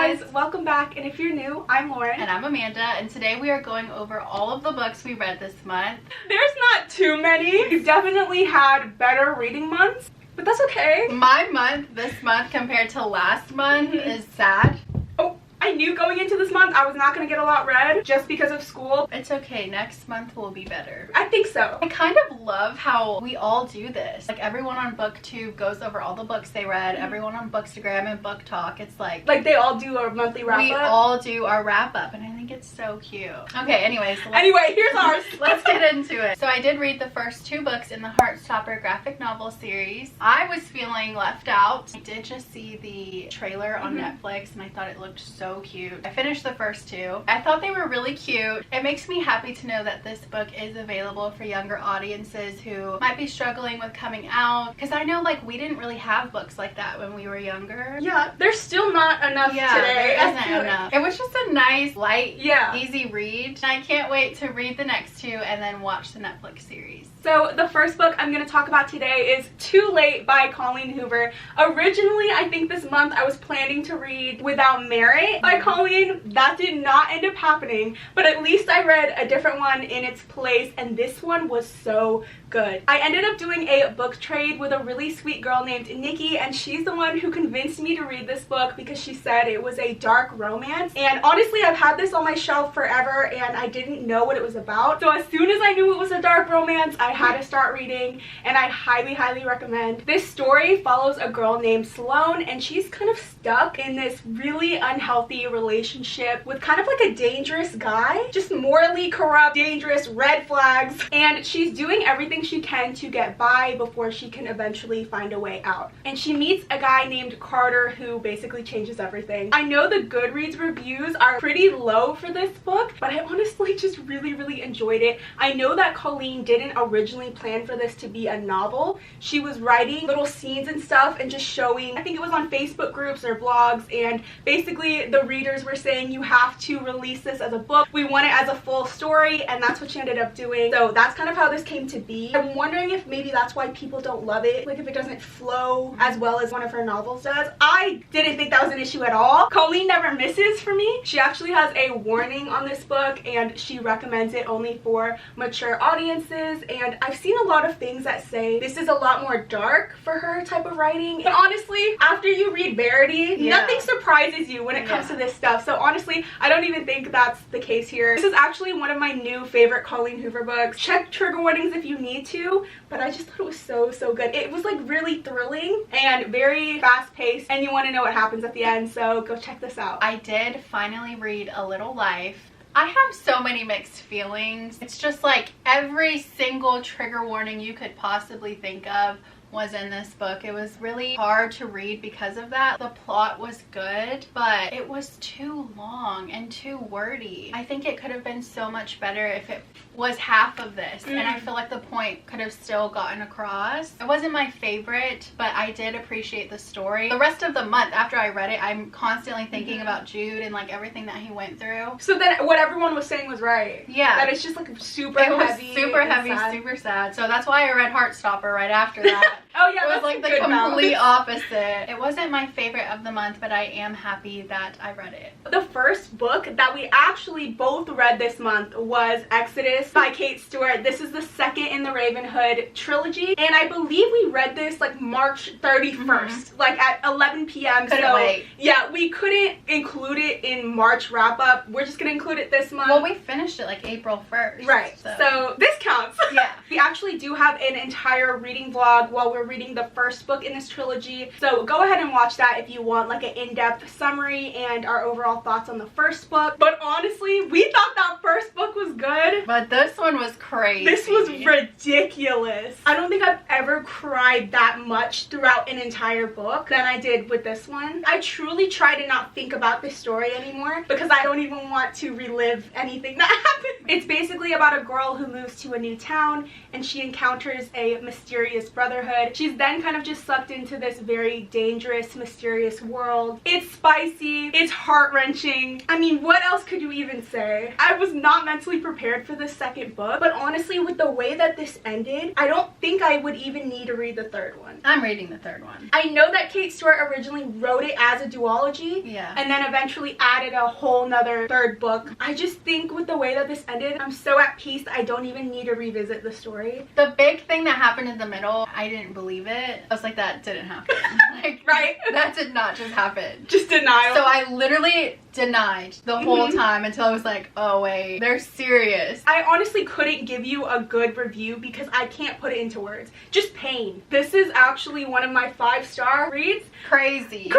guys, welcome back, and if you're new, I'm Lauren. And I'm Amanda, and today we are going over all of the books we read this month. There's not too many. We've definitely had better reading months, but that's okay. My month this month compared to last month is sad. Oh, I knew going into this month I was not going to get a lot read just because of school. It's okay, next month will be better. I think so. I kind of love how we all do this. Like everyone on BookTube goes over all the books they read. Everyone on Bookstagram and Book Talk, it's like they all do a monthly wrap-up. We all do our wrap-up, and I think it's so cute. Okay, anyways. Here's ours. Let's get into it. So I did read the first two books in the Heartstopper graphic novel series. I was feeling left out. I did just see the trailer on Netflix, and I thought it looked so cute. I finished the first two. I thought they were really cute. It makes me happy to know that this book is available for younger audiences who might be struggling with coming out, because I know we didn't really have books like that when we were younger. Yeah, there's still not enough today. There isn't enough. It was just a nice, light, yeah, easy read. And I can't wait to read the next two and then watch the Netflix series. So the first book I'm going to talk about today is Too Late by Colleen Hoover. Originally, I think this month I was planning to read Without Merit by Colleen. That did not end up happening, but at least I read a different one in its place, and this one was so good. I ended up doing a book trade with a really sweet girl named Nikki, and she's the one who convinced me to read this book because she said it was a dark romance. And honestly, I've had this on my shelf forever and I didn't know what it was about. So as soon as I knew it was a dark romance, I had to start reading, and I highly recommend. This story follows a girl named Sloane, and she's kind of stuck in this really unhealthy relationship with kind of like a dangerous guy. Just morally corrupt, dangerous, red flags. And she's doing everything she can to get by before she can eventually find a way out. And she meets a guy named Carter who basically changes everything. I know the Goodreads reviews are pretty low for this book, but I honestly just really enjoyed it. I know that Colleen didn't originally plan for this to be a novel. She was writing little scenes and stuff and just showing, I think it was on Facebook groups or blogs, and basically the readers were saying you have to release this as a book. We want it as a full story, and that's what she ended up doing. So that's kind of how this came to be. I'm wondering if maybe that's why people don't love it, like if it doesn't flow as well as one of her novels does. I didn't think that was an issue at all. Colleen never misses for me. She actually has a warning on this book, and she recommends it only for mature audiences, and I've seen a lot of things that say this is a lot more dark for her type of writing. But honestly, after you read Verity, nothing surprises you when it comes to this stuff. So honestly, I don't even think that's the case here. This is actually one of my new favorite Colleen Hoover books. Check trigger warnings if you need to, but I just thought it was so good. It was really thrilling and very fast-paced, and you want to know what happens at the end, so go check this out. I did finally read A Little Life. I have so many mixed feelings. It's just like every single trigger warning you could possibly think of was in this book. It was really hard to read because of that. The plot was good, but it was too long and too wordy. I think it could have been so much better if it was half of this, and I feel like the point could have still gotten across. It wasn't my favorite, but I did appreciate the story. The rest of the month after I read it, I'm constantly thinking about Jude and everything that he went through. So then what everyone was saying was right. Yeah. That it's just super heavy. It was super heavy, sad. Super sad. So that's why I read Heartstopper right after that. Oh yeah, it was like the complete opposite. It wasn't my favorite of the month, but I am happy that I read it. The first book that we actually both read this month was Exodus by Kate Stewart. This is the second in the Ravenhood trilogy, and I believe we read this March 31st, at 11 p.m. Couldn't wait. Yeah, we couldn't include it in March wrap up. We're just gonna include it this month. Well, we finished it April 1st. Right. So this counts. Yeah. We actually do have an entire reading vlog while we're reading the first book in this trilogy, so go ahead and watch that if you want an in-depth summary and our overall thoughts on the first book. But honestly, we thought that first book was good, but this one was crazy. This was ridiculous. I don't think I've ever cried that much throughout an entire book than I did with this one. I truly try to not think about this story anymore because I don't even want to relive anything that happened. It's basically about a girl who moves to a new town and she encounters a mysterious brotherhood. She She's then kind of just sucked into this very dangerous, mysterious world. It's spicy, it's heart-wrenching. I mean, what else could you even say? I was not mentally prepared for this second book, but honestly, with the way that this ended, I don't think I would even need to read the third one. I'm reading the third one. I know that Kate Stewart originally wrote it as a duology, and then eventually added a whole nother third book. I just think with the way that this ended, I'm so at peace I don't even need to revisit the story. The big thing that happened in the middle, I didn't believe it. I was like, that didn't happen. Like, right? That did not just happen. Just denial. So I literally denied the whole time until I was like, oh wait, they're serious. I honestly couldn't give you a good review because I can't put it into words. Just pain. This is actually one of my 5-star reads. Crazy.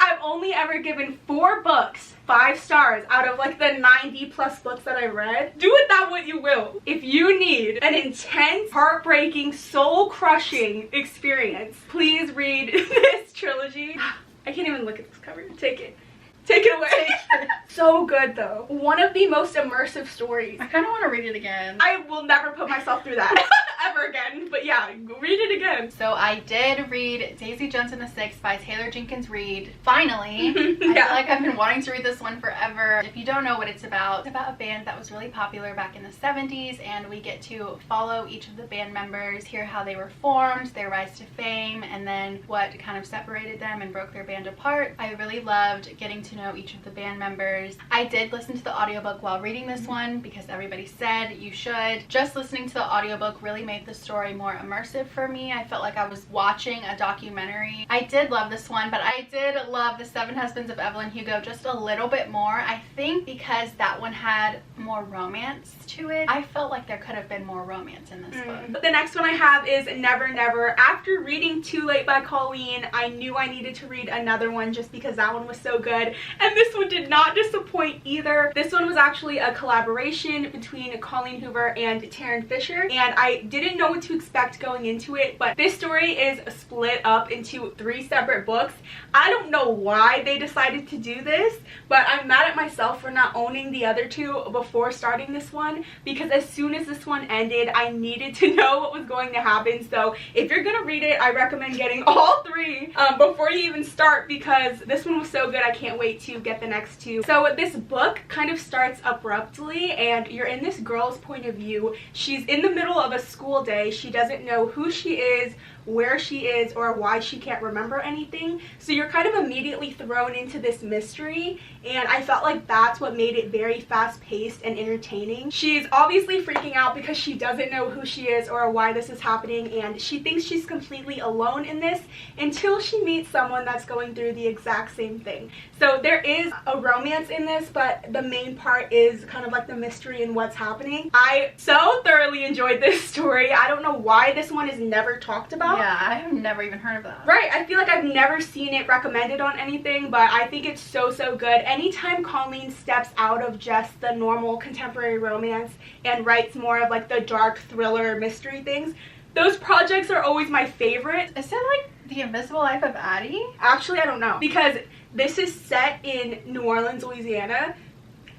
I've only ever given 4 books 5 stars out of like the 90+ books that I read. Do with that what you will. If you need an intense, heartbreaking, soul-crushing experience, please read this trilogy. I can't even look at this cover. Take it. Take it away. So good though. One of the most immersive stories. I kind of want to read it again. I will never put myself through that ever again. But yeah, read it again. So I did read Daisy Jones and the Six by Taylor Jenkins Reid. Finally. Yeah. I feel like I've been wanting to read this one forever. If you don't know what it's about a band that was really popular back in the 70s, and we get to follow each of the band members, hear how they were formed, their rise to fame, and then what kind of separated them and broke their band apart. I really loved getting to know each of the band members. I did listen to the audiobook while reading this one because everybody said you should. Just listening to the audiobook really made the story more immersive for me. I felt like I was watching a documentary. I did love this one, but I did love The Seven Husbands of Evelyn Hugo just a little bit more. I think because that one had more romance to it. I felt like there could have been more romance in this book. The next one I have is Never Never. After reading Too Late by Colleen, I knew I needed to read another one just because that one was so good. And this one did not disappoint either. This one was actually a collaboration between Colleen Hoover and Taryn Fisher, and I didn't know what to expect going into it, but this story is split up into 3 separate books. I don't know why they decided to do this, but I'm mad at myself for not owning the other 2 before starting this one, because as soon as this one ended, I needed to know what was going to happen. So if you're gonna read it, I recommend getting all 3 before you even start, because this one was so good. I can't wait to get the next 2. So this book kind of starts abruptly, and you're in this girl's point of view. She's in the middle of a school day. She doesn't know who she is, where she is, or why she can't remember anything. So you're kind of immediately thrown into this mystery, and I felt like that's what made it very fast-paced and entertaining. She's obviously freaking out because she doesn't know who she is or why this is happening, and she thinks she's completely alone in this until she meets someone that's going through the exact same thing. So there is a romance in this, but the main part is kind of like the mystery and what's happening. I so thoroughly enjoyed this story. I don't know why this one is never talked about. Yeah, I have never even heard of that. Right, I feel like I've never seen it recommended on anything, but I think it's so good. Anytime Colleen steps out of just the normal contemporary romance and writes more of like the dark thriller mystery things, those projects are always my favorite. Is it like The Invisible Life of Addie? Actually, I don't know, because this is set in New Orleans, Louisiana.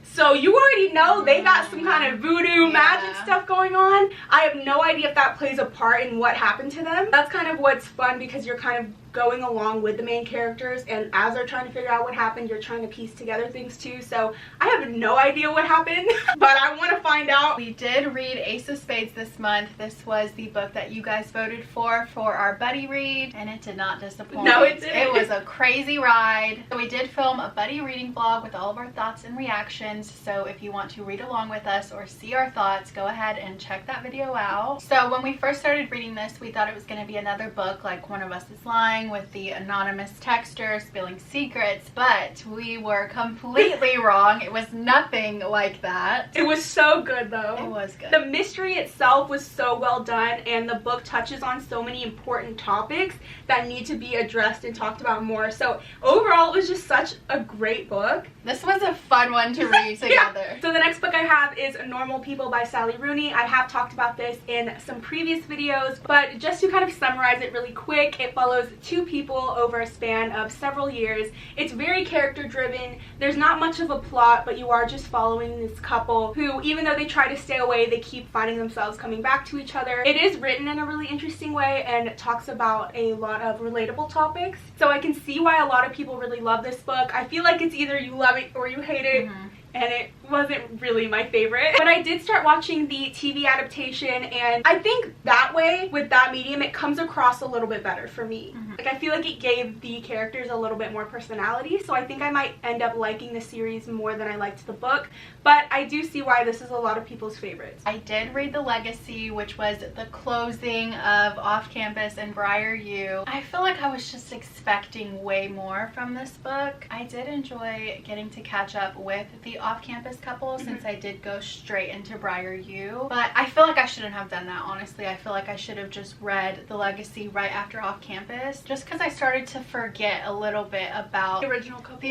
So you already know they got some kind of voodoo magic stuff going on. I have no idea if that plays a part in what happened to them. That's kind of what's fun, because you're kind of going along with the main characters, and as they're trying to figure out what happened, you're trying to piece together things too. So I have no idea what happened, but I want to find out. We did read Ace of Spades this month. This was the book that you guys voted for our buddy read, and it did not disappoint. No, it didn't. It was a crazy ride. So we did film a buddy reading vlog with all of our thoughts and reactions, so if you want to read along with us or see our thoughts, go ahead and check that video out. So when we first started reading this, we thought it was going to be another book like One of Us is Lying, with the anonymous texter spilling secrets, but we were completely wrong. It was nothing like that. It was so good though. It was good. The mystery itself was so well done, and the book touches on so many important topics that need to be addressed and talked about more. So overall, it was just such a great book. This was a fun one to read together. Yeah. So the next book I have is Normal People by Sally Rooney. I have talked about this in some previous videos, but just to kind of summarize it really quick, it follows two people over a span of several years. It's very character driven. There's not much of a plot, but you are just following this couple who, even though they try to stay away, they keep finding themselves coming back to each other. It is written in a really interesting way and talks about a lot of relatable topics. So I can see why a lot of people really love this book. I feel like it's either you love it or you hate it. And it wasn't really my favorite. But I did start watching the TV adaptation, and I think that way, with that medium, it comes across a little bit better for me. Like, I feel like it gave the characters a little bit more personality, so I think I might end up liking the series more than I liked the book. But I do see why this is a lot of people's favorites. I did read The Legacy, which was the closing of Off Campus and Briar U. I feel like I was just expecting way more from this book. I did enjoy getting to catch up with the off-campus couple since I did go straight into Briar U, but I feel like I shouldn't have done that, honestly. I feel like I should have just read The Legacy right after Off Campus, just because I started to forget a little bit about the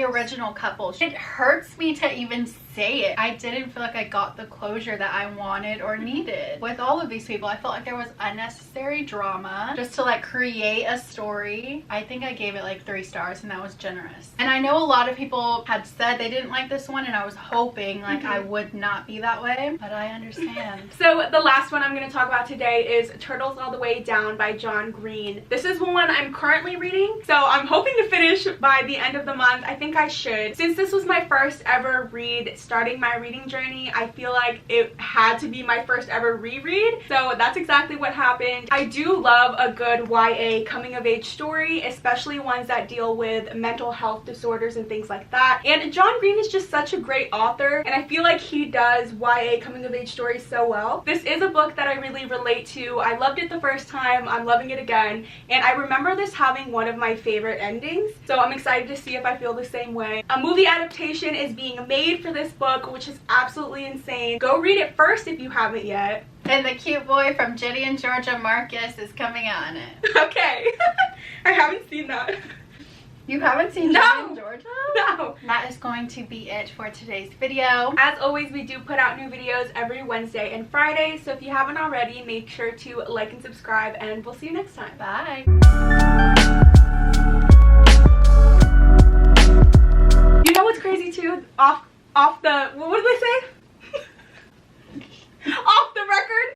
original couples. It hurts me to even say it. I didn't feel like I got the closure that I wanted or needed with all of these people. I felt like there was unnecessary drama just to like create a story. I think I gave it like 3 stars, and that was generous. And I know a lot of people had said they didn't like this one, and I was hoping like I would not be that way, but I understand. So the last one I'm going to talk about today is Turtles All the Way Down by John Green. This is one I'm currently reading, so I'm hoping to finish by the end of the month. I think I should. Since this was my first ever read starting my reading journey, I feel like it had to be my first ever reread, so that's exactly what happened. I do love a good YA coming of age story, especially ones that deal with mental health disorders and things like that, and John Green is just such a great author, and I feel like he does YA coming of age stories so well. This is a book that I really relate to. I loved it the first time, I'm loving it again, and I remember this having one of my favorite endings, so I'm excited to see if I feel the same way. A movie adaptation is being made for this book, which is absolutely insane. Go read it first if you haven't yet. And the cute boy from Ginny and Georgia, Marcus, is coming on it. Okay. I haven't seen that. You haven't seen No. Ginny and Georgia? No. That is going to be it for today's video. As always, we do put out new videos every Wednesday and Friday, so if you haven't already, make sure to like and subscribe, and we'll see you next time. Bye. You know what's crazy too? Off the, what did they say?